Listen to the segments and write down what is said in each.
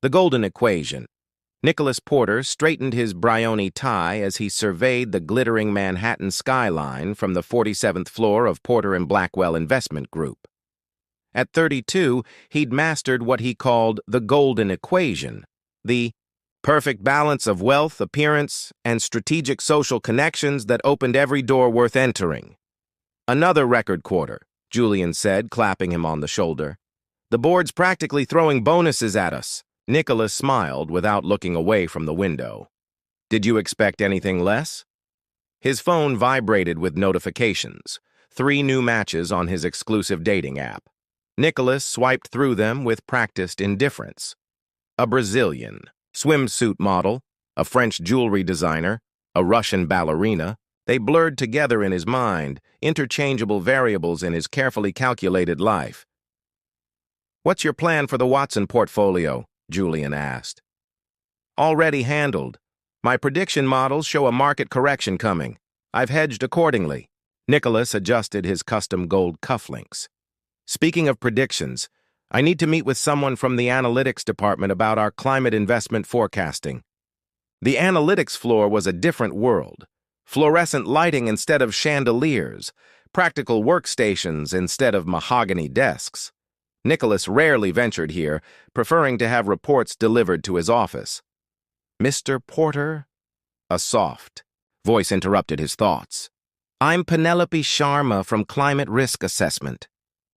The golden equation. Nicholas Porter straightened his Brioni tie as he surveyed the glittering Manhattan skyline from the 47th floor of Porter and Blackwell Investment Group. At 32, he'd mastered what he called the golden equation, the perfect balance of wealth, appearance, and strategic social connections that opened every door worth entering. Another record quarter, Julian said, clapping him on the shoulder. The board's practically throwing bonuses at us. Nicholas smiled without looking away from the window. Did you expect anything less? His phone vibrated with notifications, 3 new matches on his exclusive dating app. Nicholas swiped through them with practiced indifference. A Brazilian, swimsuit model, a French jewelry designer, a Russian ballerina, they blurred together in his mind, interchangeable variables in his carefully calculated life. "What's your plan for the Watson portfolio?" Julian asked. "Already handled. My prediction models show a market correction coming. I've hedged accordingly." Nicholas adjusted his custom gold cufflinks. "Speaking of predictions, I need to meet with someone from the analytics department about our climate investment forecasting." The analytics floor was a different world. Fluorescent lighting instead of chandeliers, practical workstations instead of mahogany desks. Nicholas rarely ventured here, preferring to have reports delivered to his office. "Mr. Porter?" A soft voice interrupted his thoughts. "I'm Penelope Sharma from Climate Risk Assessment."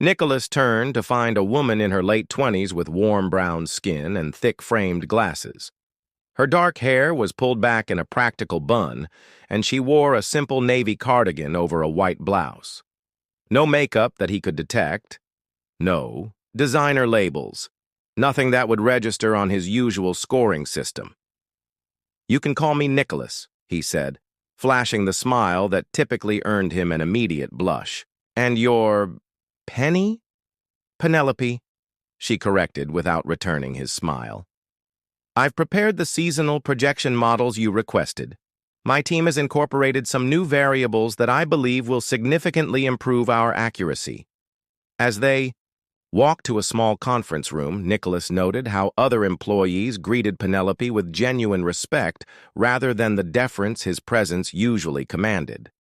Nicholas turned to find a woman in her late 20s with warm brown skin and thick-framed glasses. Her dark hair was pulled back in a practical bun, and she wore a simple navy cardigan over a white blouse. No makeup that he could detect. No designer labels. Nothing that would register on his usual scoring system. "You can call me Nicholas," he said, flashing the smile that typically earned him an immediate blush. "And you're Penny?" "Penelope," she corrected without returning his smile. "I've prepared the seasonal projection models you requested. My team has incorporated some new variables that I believe will significantly improve our accuracy." As they walked to a small conference room, Nicholas noted how other employees greeted Penelope with genuine respect rather than the deference his presence usually commanded.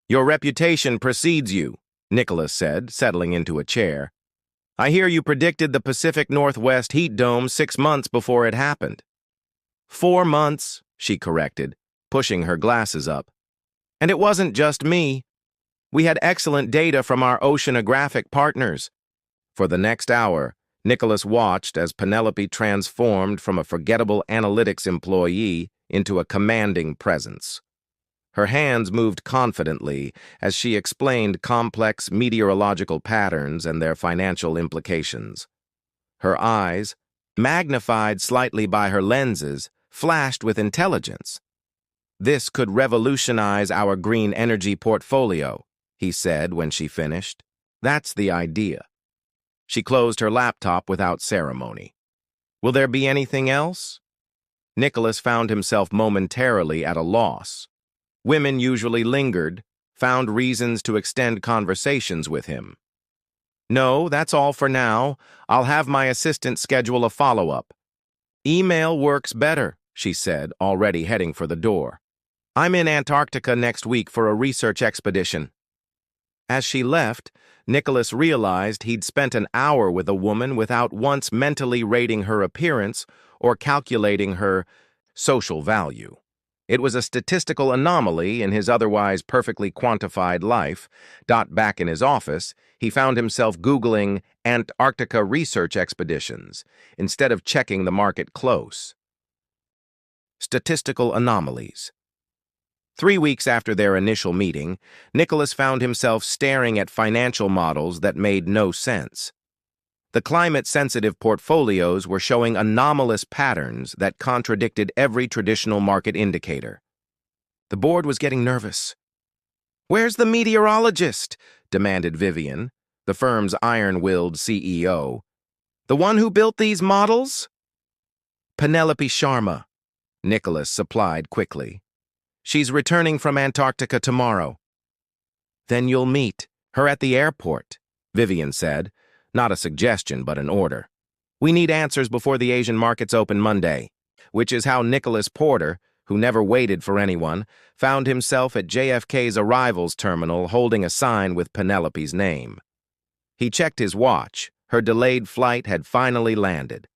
"Your reputation precedes you," Nicholas said, settling into a chair. "I hear you predicted the Pacific Northwest heat dome 6 months before it happened." 4 months, she corrected, pushing her glasses up. "And it wasn't just me. We had excellent data from our oceanographic partners." For the next hour, Nicholas watched as Penelope transformed from a forgettable analytics employee into a commanding presence. Her hands moved confidently as she explained complex meteorological patterns and their financial implications. Her eyes, magnified slightly by her lenses, flashed with intelligence. "This could revolutionize our green energy portfolio," he said when she finished. "That's the idea." She closed her laptop without ceremony. "Will there be anything else?" Nicholas found himself momentarily at a loss. Women usually lingered, found reasons to extend conversations with him. "No, that's all for now. I'll have my assistant schedule a follow-up." "Email works better," she said, already heading for the door. "I'm in Antarctica next week for a research expedition." As she left, Nicholas realized he'd spent an hour with a woman without once mentally rating her appearance or calculating her social value. It was a statistical anomaly in his otherwise perfectly quantified life. Back in his office, he found himself Googling Antarctica research expeditions instead of checking the market close. Statistical anomalies. 3 weeks after their initial meeting, Nicholas found himself staring at financial models that made no sense. The climate-sensitive portfolios were showing anomalous patterns that contradicted every traditional market indicator. The board was getting nervous. "Where's the meteorologist?" demanded Vivian, the firm's iron-willed CEO. "The one who built these models?" "Penelope Sharma," Nicholas supplied quickly. "She's returning from Antarctica tomorrow." "Then you'll meet her at the airport," Vivian said, not a suggestion but an order. We need answers before the Asian markets open Monday, which is how Nicholas Porter, who never waited for anyone, found himself at JFK's arrivals terminal holding a sign with Penelope's name. He checked his watch. Her delayed flight had finally landed.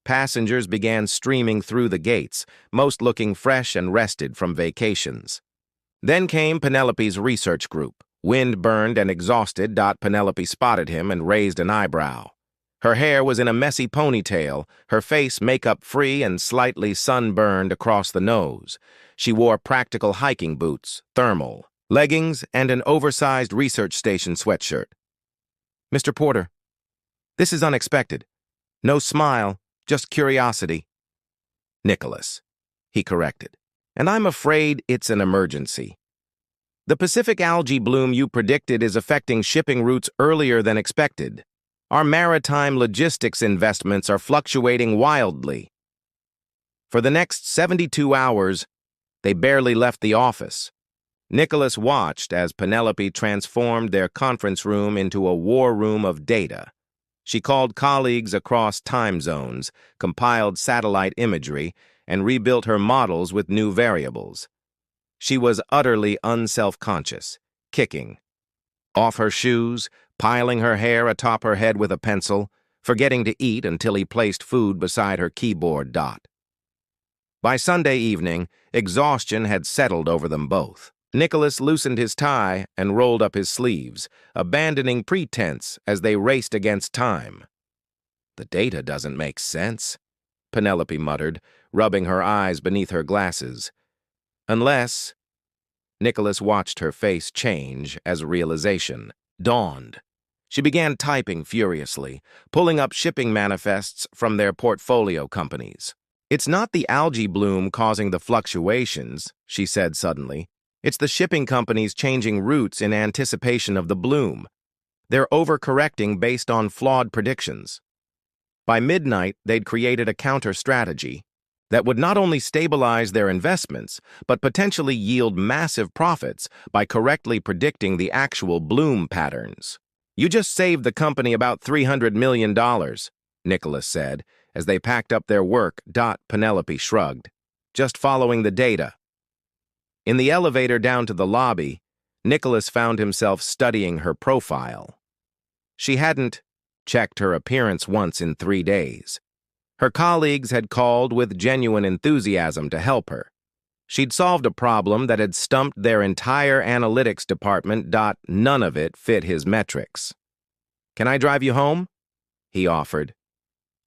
Passengers began streaming through the gates, most looking fresh and rested from vacations. Then came Penelope's research group. Wind-burned and exhausted, Penelope spotted him and raised an eyebrow. Her hair was in a messy ponytail, her face makeup-free and slightly sunburned across the nose. She wore practical hiking boots, thermal, leggings, and an oversized research station sweatshirt. "Mr. Porter, this is unexpected. No smile, just curiosity." "Nicholas," he corrected. "And I'm afraid it's an emergency. The Pacific algae bloom you predicted is affecting shipping routes earlier than expected. Our maritime logistics investments are fluctuating wildly." For the next 72 hours, they barely left the office. Nicholas watched as Penelope transformed their conference room into a war room of data. She called colleagues across time zones, compiled satellite imagery, and rebuilt her models with new variables. She was utterly unself-conscious, kicking off her shoes, piling her hair atop her head with a pencil, forgetting to eat until he placed food beside her keyboard. By Sunday evening, exhaustion had settled over them both. Nicholas loosened his tie and rolled up his sleeves, abandoning pretense as they raced against time. "The data doesn't make sense," Penelope muttered, rubbing her eyes beneath her glasses. "Unless—" Nicholas watched her face change as realization dawned. She began typing furiously, pulling up shipping manifests from their portfolio companies. "It's not the algae bloom causing the fluctuations," she said suddenly. "It's the shipping companies changing routes in anticipation of the bloom. They're overcorrecting based on flawed predictions." By midnight, they'd created a counter-strategy that would not only stabilize their investments, but potentially yield massive profits by correctly predicting the actual bloom patterns. "You just saved the company about $300 million, Nicholas said, as they packed up their work. Penelope shrugged. "Just following the data." In the elevator down to the lobby, Nicholas found himself studying her profile. She hadn't checked her appearance once in 3 days. Her colleagues had called with genuine enthusiasm to help her. She'd solved a problem that had stumped their entire analytics department. None of it fit his metrics. "Can I drive you home?" he offered.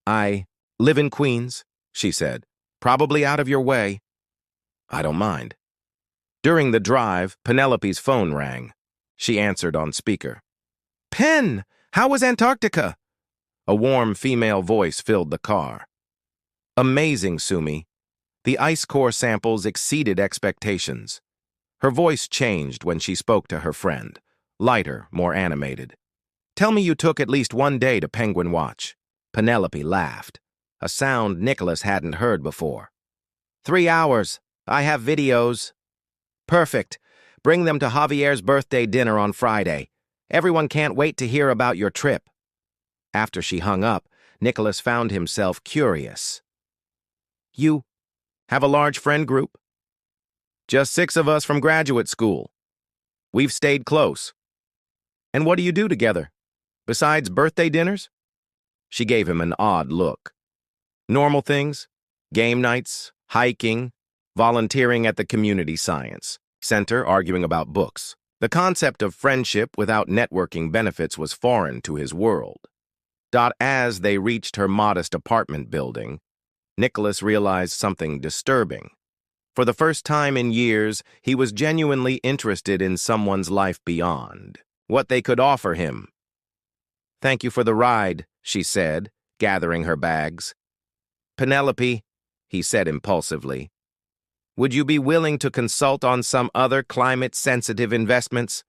"I live in Queens," she said. "Probably out of your way." "I don't mind." During the drive, Penelope's phone rang. She answered on speaker. "Pen, how was Antarctica?" A warm female voice filled the car. "Amazing, Sumi. The ice core samples exceeded expectations." Her voice changed when she spoke to her friend, lighter, more animated. "Tell me you took at least 1 day to penguin watch." Penelope laughed, a sound Nicholas hadn't heard before. 3 hours. I have videos." "Perfect. Bring them to Javier's birthday dinner on Friday. Everyone can't wait to hear about your trip." After she hung up, Nicholas found himself curious. "You have a large friend group?" "Just 6 of us from graduate school. We've stayed close." "And what do you do together, besides birthday dinners?" She gave him an odd look. "Normal things. Game nights, hiking, volunteering at the community science center, arguing about books." The concept of friendship without networking benefits was foreign to his world. As they reached her modest apartment building, Nicholas realized something disturbing. For the first time in years, he was genuinely interested in someone's life beyond what they could offer him. "Thank you for the ride," she said, gathering her bags. "Penelope," he said impulsively, "would you be willing to consult on some other climate-sensitive investments?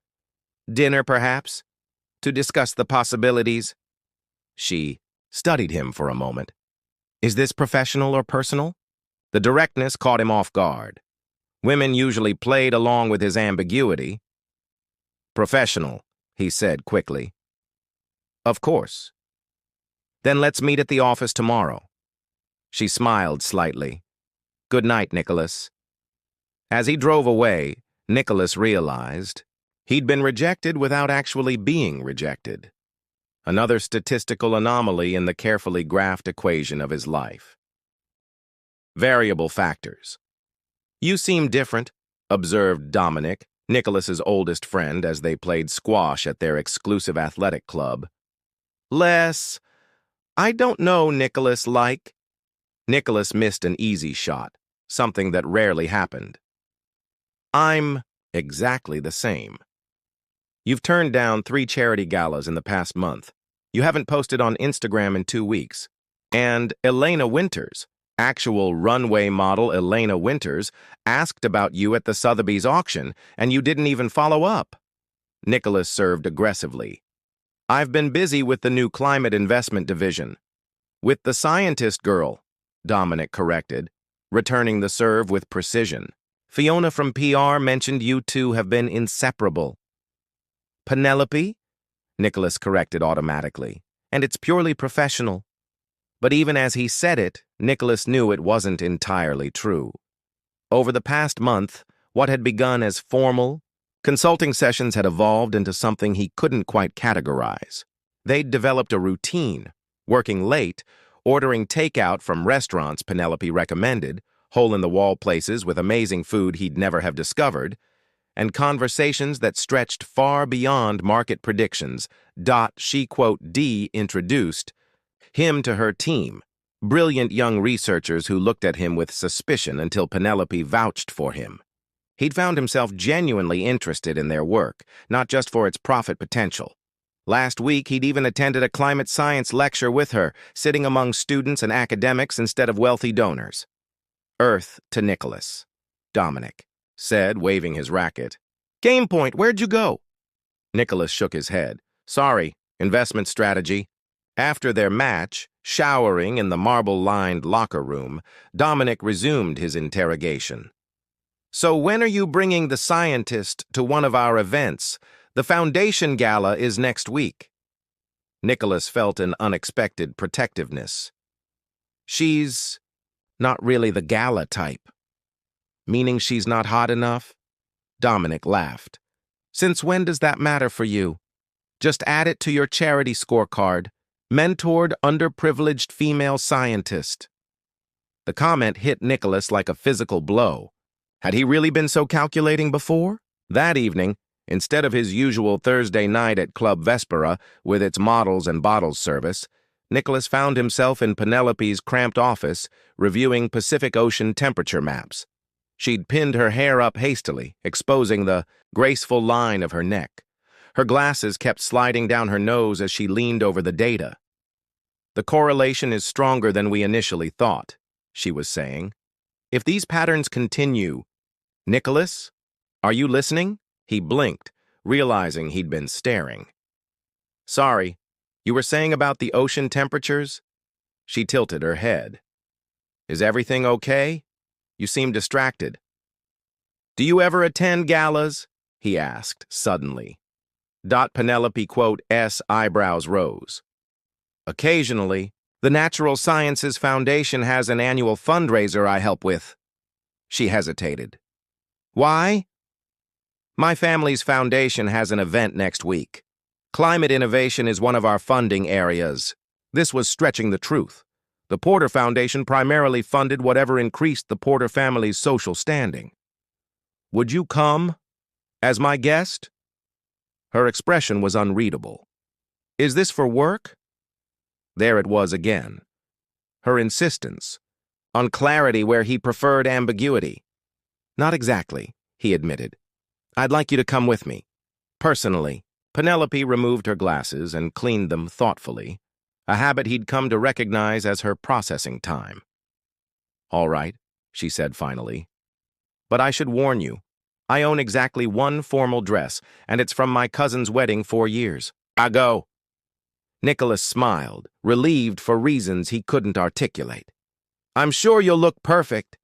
Dinner, perhaps, to discuss the possibilities?" She studied him for a moment. "Is this professional or personal?" The directness caught him off guard. Women usually played along with his ambiguity. "Professional," he said quickly. "Of course." Then let's meet at the office tomorrow. She smiled slightly. Good night, Nicholas. As he drove away, Nicholas realized he'd been rejected without actually being rejected. Another statistical anomaly in the carefully graphed equation of his life. Variable factors. You seem different, observed Dominic, Nicholas's oldest friend, as they played squash at their exclusive athletic club. I don't know, Nicholas, Nicholas missed an easy shot, something that rarely happened. I'm exactly the same. You've turned down 3 charity galas in the past month. You haven't posted on Instagram in 2 weeks. And Elena Winters, actual runway model Elena Winters, asked about you at the Sotheby's auction, and you didn't even follow up. Nicholas served aggressively. I've been busy with the new climate investment division. With the scientist girl, Dominic corrected, returning the serve with precision. Fiona from PR mentioned you two have been inseparable. Penelope? Nicholas corrected automatically. And it's purely professional. But even as he said it, Nicholas knew it wasn't entirely true. Over the past month, what had begun as formal, consulting sessions had evolved into something he couldn't quite categorize. They'd developed a routine, working late, ordering takeout from restaurants Penelope recommended, hole-in-the-wall places with amazing food he'd never have discovered, and conversations that stretched far beyond market predictions. She, quote, introduced him to her team, brilliant young researchers who looked at him with suspicion until Penelope vouched for him. He'd found himself genuinely interested in their work, not just for its profit potential. Last week, he'd even attended a climate science lecture with her, sitting among students and academics instead of wealthy donors. Earth to Nicholas, Dominic said, waving his racket. Game point, where'd you go? Nicholas shook his head. Sorry, investment strategy. After their match, showering in the marble-lined locker room, Dominic resumed his interrogation. So when are you bringing the scientist to one of our events? The Foundation Gala is next week. Nicholas felt an unexpected protectiveness. She's not really the gala type. Meaning she's not hot enough? Dominic laughed. Since when does that matter for you? Just add it to your charity scorecard. Mentored underprivileged female scientist. The comment hit Nicholas like a physical blow. Had he really been so calculating before? That evening, instead of his usual Thursday night at Club Vespera with its models and bottles service, Nicholas found himself in Penelope's cramped office reviewing Pacific Ocean temperature maps. She'd pinned her hair up hastily, exposing the graceful line of her neck. Her glasses kept sliding down her nose as she leaned over the data. The correlation is stronger than we initially thought, she was saying. If these patterns continue, Nicholas, are you listening? He blinked, realizing he'd been staring. Sorry, you were saying about the ocean temperatures? She tilted her head. Is everything okay? You seem distracted. Do you ever attend galas? He asked, suddenly. Penelope, quote, S eyebrows rose. Occasionally, the Natural Sciences Foundation has an annual fundraiser I help with. She hesitated. Why? My family's foundation has an event next week. Climate innovation is one of our funding areas. This was stretching the truth. The Porter Foundation primarily funded whatever increased the Porter family's social standing. Would you come as my guest? Her expression was unreadable. Is this for work? There it was again. Her insistence, on clarity where he preferred ambiguity. Not exactly, he admitted. I'd like you to come with me. Personally. Penelope removed her glasses and cleaned them thoughtfully, a habit he'd come to recognize as her processing time. All right, she said finally. But I should warn you, I own exactly one formal dress, and it's from my cousin's wedding 4 years. I go. Nicholas smiled, relieved for reasons he couldn't articulate. I'm sure you'll look perfect.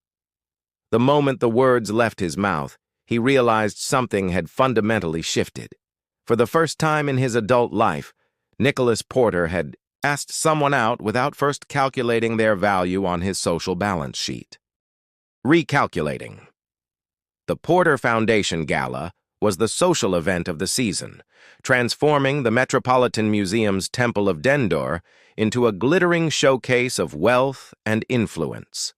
The moment the words left his mouth, he realized something had fundamentally shifted. For the first time in his adult life, Nicholas Porter had asked someone out without first calculating their value on his social balance sheet. Recalculating. The Porter Foundation Gala was the social event of the season, transforming the Metropolitan Museum's Temple of Dendor into a glittering showcase of wealth and influence.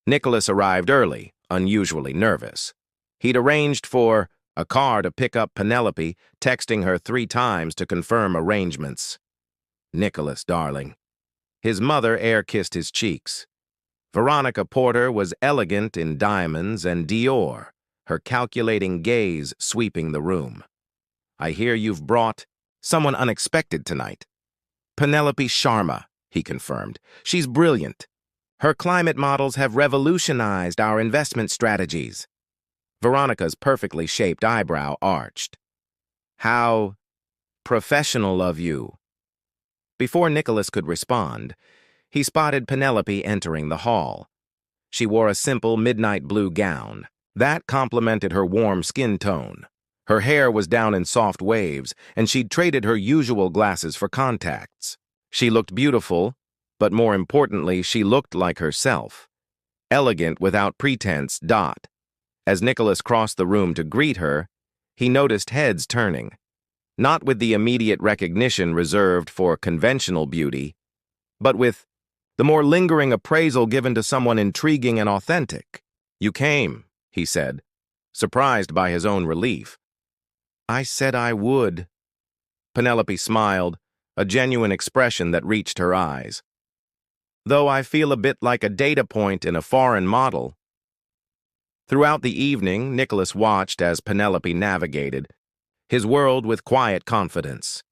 Nicholas arrived early, unusually nervous. He'd arranged for a car to pick up Penelope, texting her 3 times to confirm arrangements. Nicholas, darling. His mother air-kissed his cheeks. Veronica Porter was elegant in diamonds and Dior, her calculating gaze sweeping the room. I hear you've brought someone unexpected tonight. Penelope Sharma, he confirmed. She's brilliant. Her climate models have revolutionized our investment strategies. Veronica's perfectly shaped eyebrow arched. How professional of you. Before Nicholas could respond, he spotted Penelope entering the hall. She wore a simple midnight blue gown. That complemented her warm skin tone. Her hair was down in soft waves, and she'd traded her usual glasses for contacts. She looked beautiful, but more importantly, she looked like herself. Elegant without pretense. As Nicholas crossed the room to greet her, he noticed heads turning, not with the immediate recognition reserved for conventional beauty, but with the more lingering appraisal given to someone intriguing and authentic. You came, he said, surprised by his own relief. I said I would. Penelope smiled, a genuine expression that reached her eyes. Though I feel a bit like a data point in a foreign model. Throughout the evening, Nicholas watched as Penelope navigated his world with quiet confidence.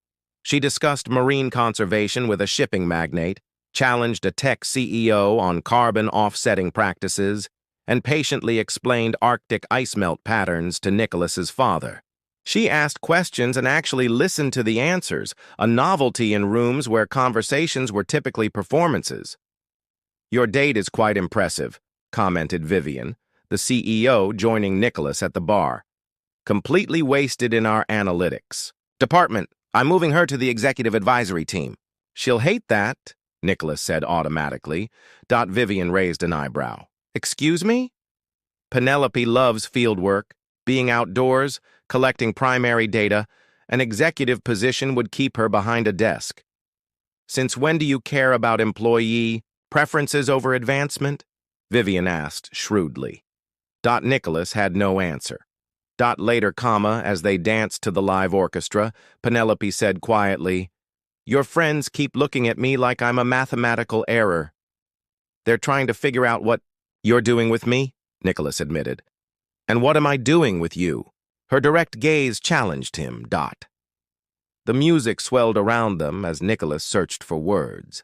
She discussed marine conservation with a shipping magnate, challenged a tech CEO on carbon offsetting practices, and patiently explained Arctic ice melt patterns to Nicholas's father. She asked questions and actually listened to the answers, a novelty in rooms where conversations were typically performances. Your date is quite impressive, commented Vivian, the CEO joining Nicholas at the bar. Completely wasted in our analytics. Department, I'm moving her to the executive advisory team. She'll hate that, Nicholas said automatically. Vivian raised an eyebrow. Excuse me? Penelope loves fieldwork, being outdoors, collecting primary data. An executive position would keep her behind a desk. Since when do you care about employee preferences over advancement? Vivian asked shrewdly. Nicholas had no answer. Later, as they danced to the live orchestra, Penelope said quietly, Your friends keep looking at me like I'm a mathematical error. They're trying to figure out what you're doing with me, Nicholas admitted. And what am I doing with you? Her direct gaze challenged him. The music swelled around them as Nicholas searched for words.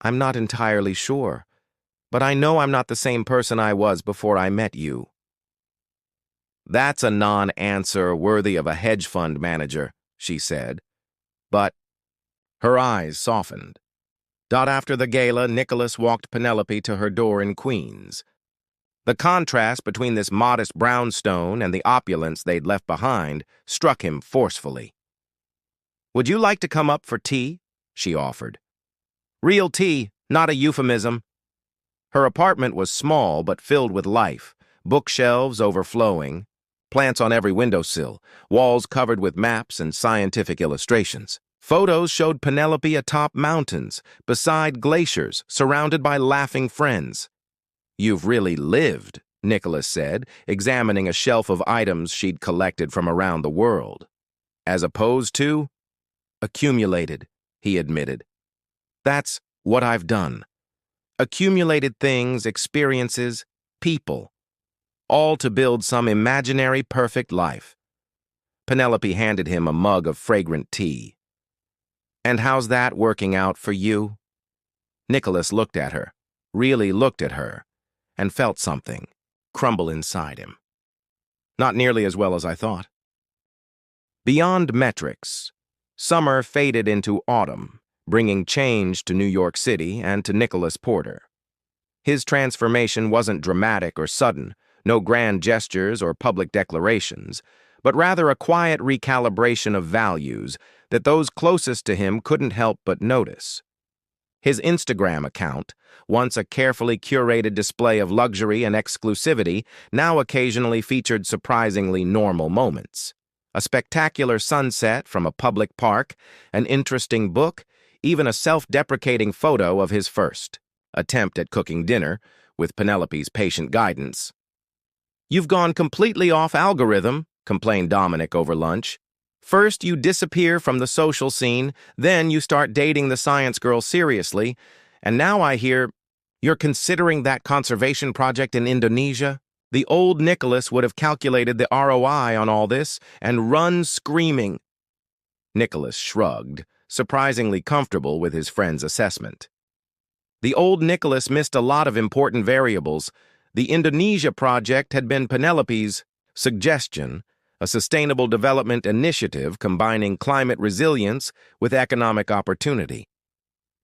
I'm not entirely sure, but I know I'm not the same person I was before I met you. That's a non-answer worthy of a hedge fund manager, she said. But her eyes softened. After the gala, Nicholas walked Penelope to her door in Queens. The contrast between this modest brownstone and the opulence they'd left behind struck him forcefully. Would you like to come up for tea? She offered. Real tea, not a euphemism. Her apartment was small but filled with life, bookshelves overflowing, plants on every windowsill, walls covered with maps and scientific illustrations. Photos showed Penelope atop mountains, beside glaciers, surrounded by laughing friends. You've really lived, Nicholas said, examining a shelf of items she'd collected from around the world. As opposed to accumulated, he admitted. That's what I've done. Accumulated things, experiences, people, all to build some imaginary perfect life. Penelope handed him a mug of fragrant tea. And how's that working out for you? Nicholas looked at her, really looked at her, and felt something crumble inside him. Not nearly as well as I thought. Beyond metrics, summer faded into autumn, bringing change to New York City and to Nicholas Porter. His transformation wasn't dramatic or sudden, no grand gestures or public declarations, but rather a quiet recalibration of values that those closest to him couldn't help but notice. His Instagram account, once a carefully curated display of luxury and exclusivity, now occasionally featured surprisingly normal moments. A spectacular sunset from a public park, an interesting book, even a self-deprecating photo of his first attempt at cooking dinner, with Penelope's patient guidance. "You've gone completely off algorithm," complained Dominic over lunch. "First, you disappear from the social scene, then you start dating the science girl seriously, and now I hear you're considering that conservation project in Indonesia." The old Nicholas would have calculated the ROI on all this and run screaming. Nicholas shrugged, surprisingly comfortable with his friend's assessment. The old Nicholas missed a lot of important variables. The Indonesia project had been Penelope's suggestion, a sustainable development initiative combining climate resilience with economic opportunity.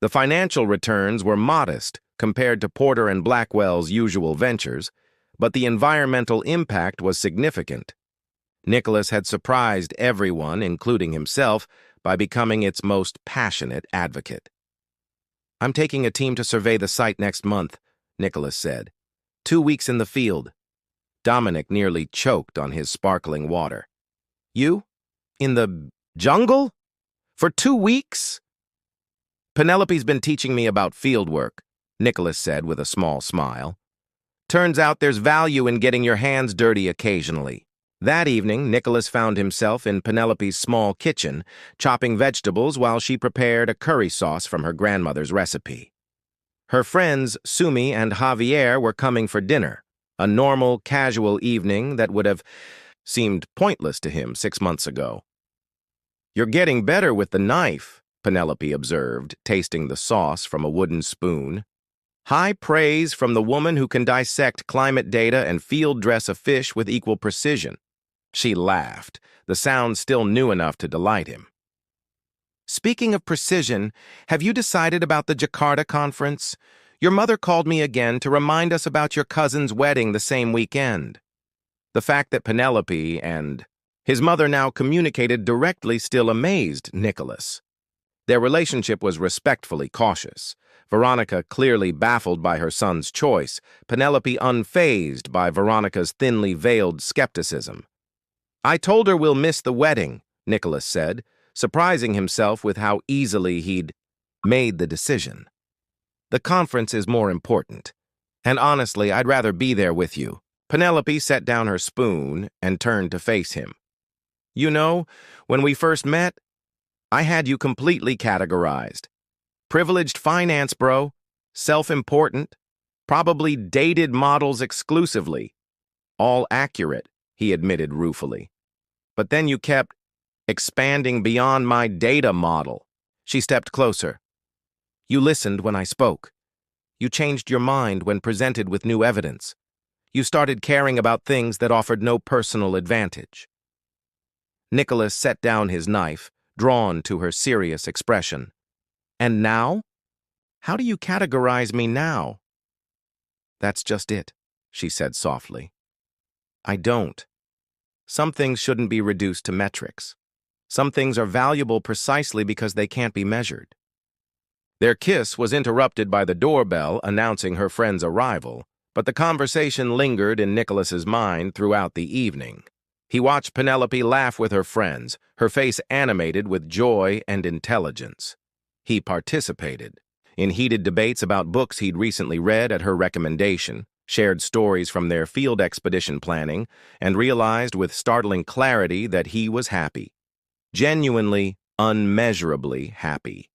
The financial returns were modest compared to Porter and Blackwell's usual ventures, but the environmental impact was significant. Nicholas had surprised everyone, including himself, by becoming its most passionate advocate. "I'm taking a team to survey the site next month," Nicholas said. 2 weeks in the field." Dominic nearly choked on his sparkling water. "You? In the jungle? For 2 weeks?" "Penelope's been teaching me about field work," Nicholas said with a small smile. "Turns out there's value in getting your hands dirty occasionally." That evening, Nicholas found himself in Penelope's small kitchen, chopping vegetables while she prepared a curry sauce from her grandmother's recipe. Her friends, Sumi and Javier, were coming for dinner, a normal, casual evening that would have seemed pointless to him 6 months ago. "You're getting better with the knife," Penelope observed, tasting the sauce from a wooden spoon. High praise from the woman who can dissect climate data and field dress a fish with equal precision. She laughed, the sound still new enough to delight him. "Speaking of precision, have you decided about the Jakarta conference? Your mother called me again to remind us about your cousin's wedding the same weekend." The fact that Penelope and his mother now communicated directly still amazed Nicholas. Their relationship was respectfully cautious. Veronica clearly baffled by her son's choice, Penelope unfazed by Veronica's thinly veiled skepticism. "I told her we'll miss the wedding," Nicholas said, surprising himself with how easily he'd made the decision. "The conference is more important. And honestly, I'd rather be there with you." Penelope set down her spoon and turned to face him. "You know, when we first met, I had you completely categorized. Privileged finance bro, self-important, probably dated models exclusively. All accurate," he admitted ruefully. "But then you kept expanding beyond my data model." She stepped closer. "You listened when I spoke. You changed your mind when presented with new evidence. You started caring about things that offered no personal advantage." Nicholas set down his knife, drawn to her serious expression. "And now? How do you categorize me now?" "That's just it," she said softly. "I don't. Some things shouldn't be reduced to metrics. Some things are valuable precisely because they can't be measured." Their kiss was interrupted by the doorbell announcing her friend's arrival, but the conversation lingered in Nicholas's mind throughout the evening. He watched Penelope laugh with her friends, her face animated with joy and intelligence. He participated in heated debates about books he'd recently read at her recommendation, shared stories from their field expedition planning, and realized with startling clarity that he was happy. Genuinely, unmeasurably happy.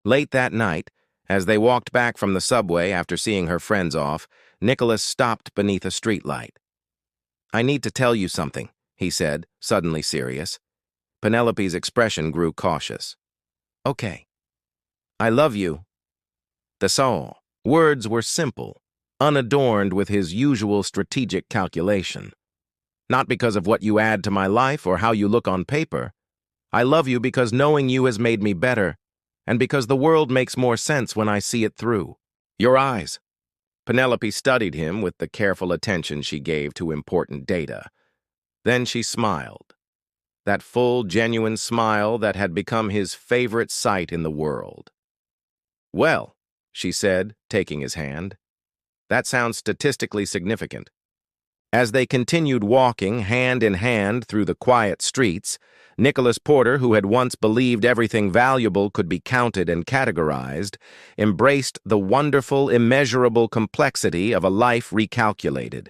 Late that night, as they walked back from the subway after seeing her friends off, Nicholas stopped beneath a streetlight. "I need to tell you something," he said, suddenly serious. Penelope's expression grew cautious. "Okay. I love you." That's all. Words were simple, unadorned with his usual strategic calculation. "Not because of what you add to my life or how you look on paper. I love you because knowing you has made me better, and because the world makes more sense when I see it through." "Your eyes." Penelope studied him with the careful attention she gave to important data. Then she smiled, that full, genuine smile that had become his favorite sight in the world. "Well," she said, taking his hand, "that sounds statistically significant." As they continued walking hand in hand through the quiet streets, Nicholas Porter, who had once believed everything valuable could be counted and categorized, embraced the wonderful, immeasurable complexity of a life recalculated.